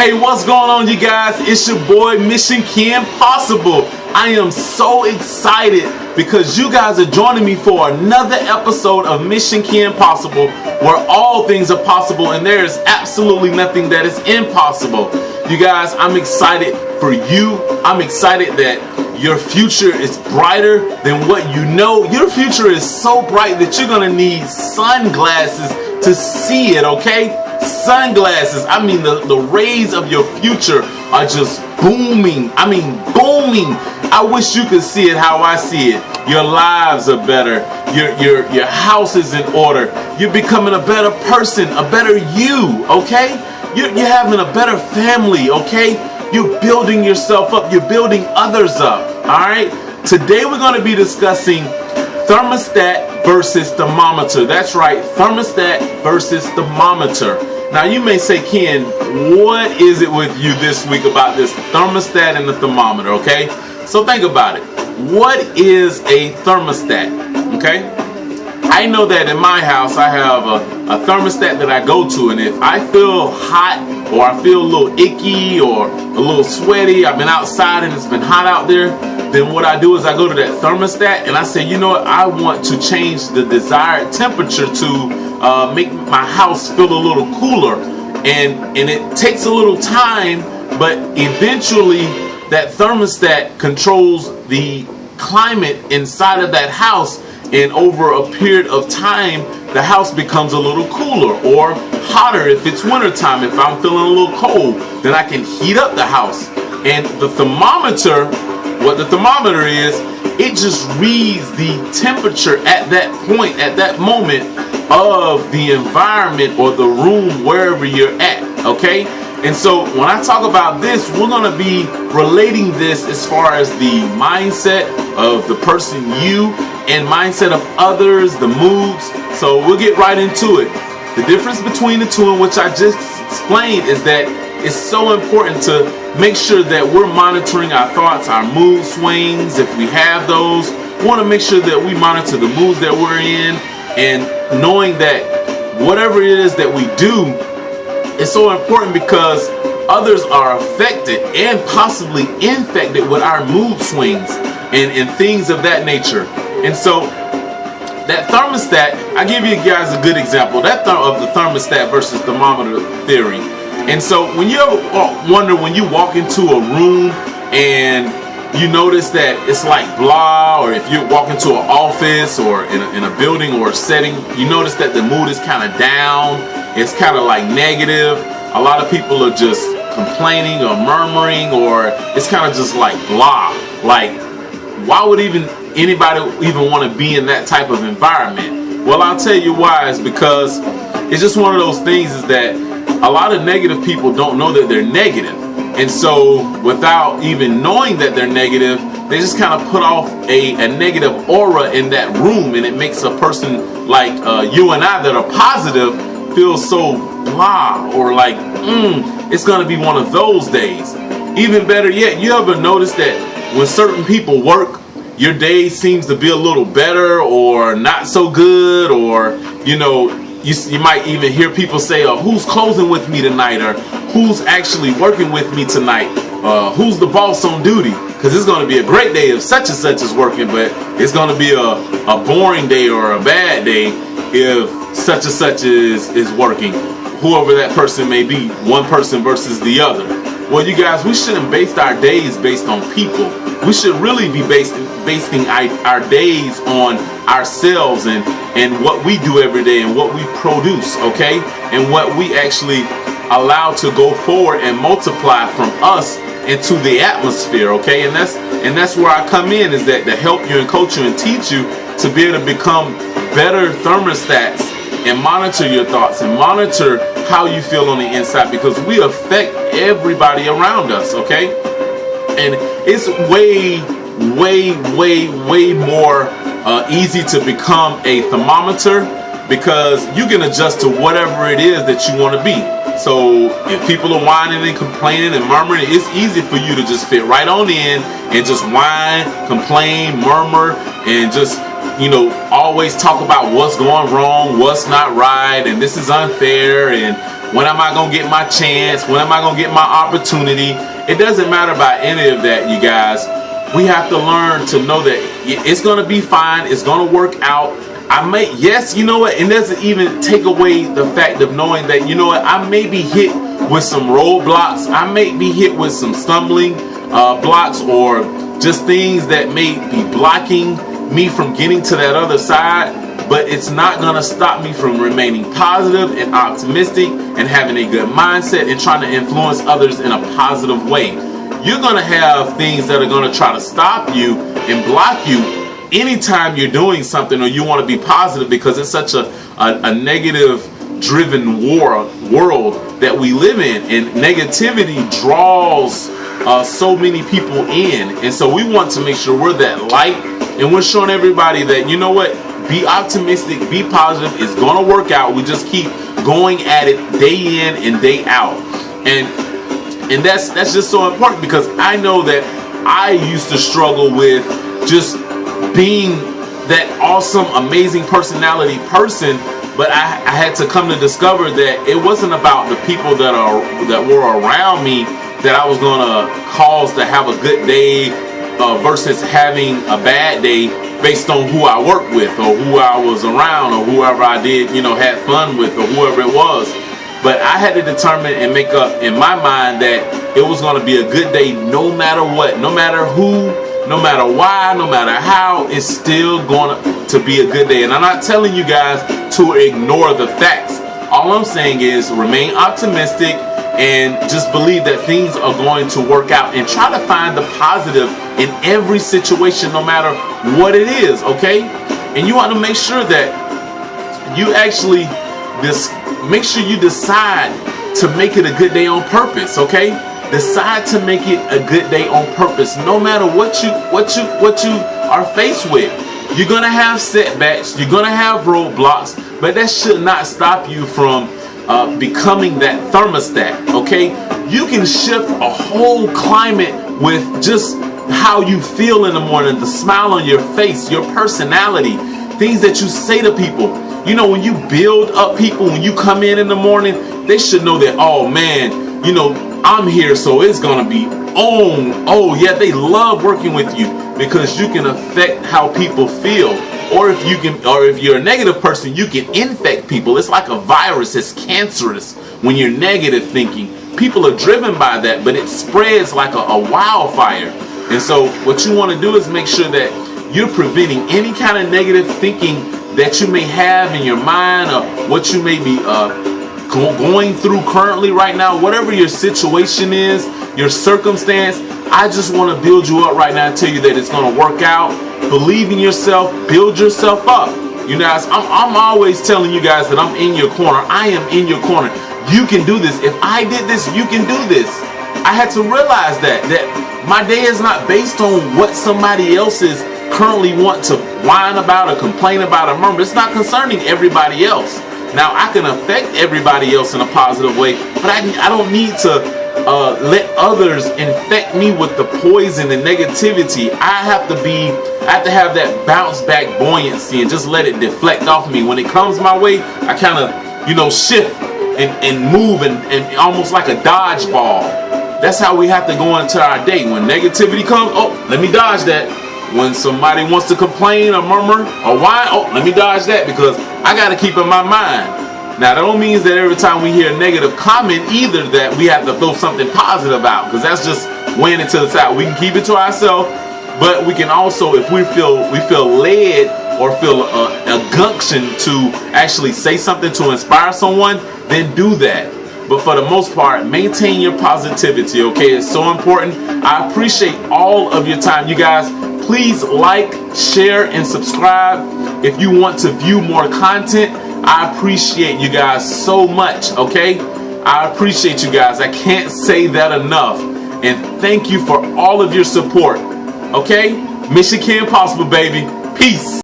Hey, what's going on, you guys? It's your boy Mission Ken Possible. I am so excited because you guys are joining me for another episode of Mission Ken Possible, where all things are possible and there is absolutely nothing that is impossible. You guys, I'm excited for you. I'm excited that your future is brighter than what you know. Your future is so bright that you're gonna need sunglasses to see it, okay? Sunglasses. I mean, the rays of your future are just booming. I mean, booming. I wish you could see it how I see it. Your lives are better. Your house is in order. You're becoming a better person, a better you, okay? You're having a better family, okay? You're building yourself up. You're building others up, all right? Today we're going to be discussing thermostat versus thermometer. That's right, thermostat versus thermometer. Now you may say, Ken, what is it with you this week about this thermostat and the thermometer, okay? So think about it. What is a thermostat, okay? I know that in my house I have a thermostat that I go to, and if I feel hot or I feel a little icky or a little sweaty, I've been outside and it's been hot out there, then what I do is I go to that thermostat and I say, you know what, I want to change the desired temperature to make my house feel a little cooler. And it takes a little time, but eventually that thermostat controls the climate inside of that house, and over a period of time the house becomes a little cooler or hotter. If it's wintertime, if I'm feeling a little cold, then I can heat up the house. And the thermometer, what the thermometer is, it just reads the temperature at that point, at that moment of the environment or the room, wherever you're at, okay? And so when I talk about this, we're going to be relating this as far as the mindset of the person you and mindset of others, the moods. So we'll get right into it. The difference between the two, in which I just explained, is that it's so important to make sure that we're monitoring our thoughts, our mood swings, if we have those. We want to make sure that we monitor the moods that we're in, and knowing that whatever it is that we do is so important because others are affected and possibly infected with our mood swings and things of that nature. And so that thermostat, I give you guys a good example that of the thermostat versus thermometer theory. And so when you ever wonder, when you walk into a room and you notice that it's like blah, or if you walk into an office or in a building or a setting, you notice that the mood is kind of down, it's kind of like negative. A lot of people are just complaining or murmuring, or it's kind of just like blah. Like, why would anybody even want to be in that type of environment? Well, I'll tell you why. It's because it's just one of those things, is that a lot of negative people don't know that they're negative. And so without even knowing that they're negative, they just kind of put off a negative aura in that room, and it makes a person like you and I that are positive feel so blah, or like it's gonna be one of those days. Even better yet, you ever notice that when certain people work, your day seems to be a little better or not so good, or you know, you might even hear people say, who's closing with me tonight, or who's actually working with me tonight, who's the boss on duty, because it's going to be a great day if such and such is working, but it's going to be a boring day or a bad day if such and such is working, whoever that person may be, one person versus the other. Well, you guys, we shouldn't base our days based on people. We should really be basing our days on ourselves and what we do every day and what we produce, okay? And what we actually allow to go forward and multiply from us into the atmosphere, okay? And that's where I come in, is that to help you and coach you and teach you to be able to become better thermostats and monitor your thoughts and monitor how you feel on the inside, because we affect everybody around us, okay? And it's way more easy to become a thermometer, because you can adjust to whatever it is that you want to be. So if people are whining and complaining and murmuring, it's easy for you to just fit right on in and just whine, complain, murmur, and just, you know, always talk about what's going wrong, what's not right, and this is unfair, and When am I gonna get my chance? When am I gonna get my opportunity? It doesn't matter about any of that, you guys. We have to learn to know that it's gonna be fine. It's gonna work out. Yes, you know what? It doesn't even take away the fact of knowing that, you know what, I may be hit with some roadblocks. I may be hit with some stumbling blocks, or just things that may be blocking me from getting to that other side. But it's not going to stop me from remaining positive and optimistic and having a good mindset and trying to influence others in a positive way. You're going to have things that are going to try to stop you and block you anytime you're doing something or you want to be positive, because it's such a negative driven world that we live in, and negativity draws so many people in. And so we want to make sure we're that light, and we're showing everybody that, you know what, be optimistic, be positive, it's gonna work out. We just keep going at it day in and day out. And that's just so important, because I know that I used to struggle with just being that awesome, amazing personality person, but I had to come to discover that it wasn't about the people that were around me that I was gonna cause to have a good day versus having a bad day based on who I worked with or who I was around or whoever I did, you know, had fun with, or whoever it was. But I had to determine and make up in my mind that it was going to be a good day no matter what, no matter who, no matter why, no matter how, it's still going to be a good day. And I'm not telling you guys to ignore the facts. All I'm saying is remain optimistic and just believe that things are going to work out, and try to find the positive in every situation, no matter what it is, okay? And you want to make sure that you actually make sure you decide to make it a good day on purpose, okay? Decide to make it a good day on purpose, no matter what you are faced with. You're gonna have setbacks, you're gonna have roadblocks, but that should not stop you from becoming that thermostat, okay? You can shift a whole climate with just how you feel in the morning, the smile on your face, your personality, things that you say to people. You know, when you build up people, when you come in the morning, they should know that, oh man, you know, I'm here, so it's gonna be on. Oh yeah, they love working with you because you can affect how people feel. Or if you're a negative person, you can infect people. It's like a virus. It's cancerous when you're negative thinking. People are driven by that, but it spreads like a wildfire. And so what you want to do is make sure that you're preventing any kind of negative thinking that you may have in your mind, or what you may be going through currently right now, whatever your situation is, your circumstance. I just want to build you up right now and tell you that it's going to work out. Believe in yourself, build yourself up. You know, I'm always telling you guys that I'm in your corner. I am in your corner. You can do this. If I did this, you can do this. I had to realize that my day is not based on what somebody else is currently want to whine about or complain about or murmur. It's not concerning everybody else. Now, I can affect everybody else in a positive way, but I don't need to let others infect me with the poison and negativity. I have to have that bounce back buoyancy and just let it deflect off me. When it comes my way, I kind of, you know, shift and move and almost like a dodgeball. That's how we have to go into our day. When negativity comes, oh, let me dodge that. When somebody wants to complain or murmur or whine, oh, let me dodge that, because I got to keep in my mind. Now, that don't mean that every time we hear a negative comment either that we have to throw something positive out, because that's just weighing it to the side. We can keep it to ourselves, but we can also, if we feel led or feel a gumption to actually say something to inspire someone, then do that. But for the most part, maintain your positivity, okay? It's so important. I appreciate all of your time. You guys, please like, share, and subscribe if you want to view more content. I appreciate you guys so much, okay? I appreciate you guys. I can't say that enough. And thank you for all of your support, okay? Mission Impossible, baby. Peace.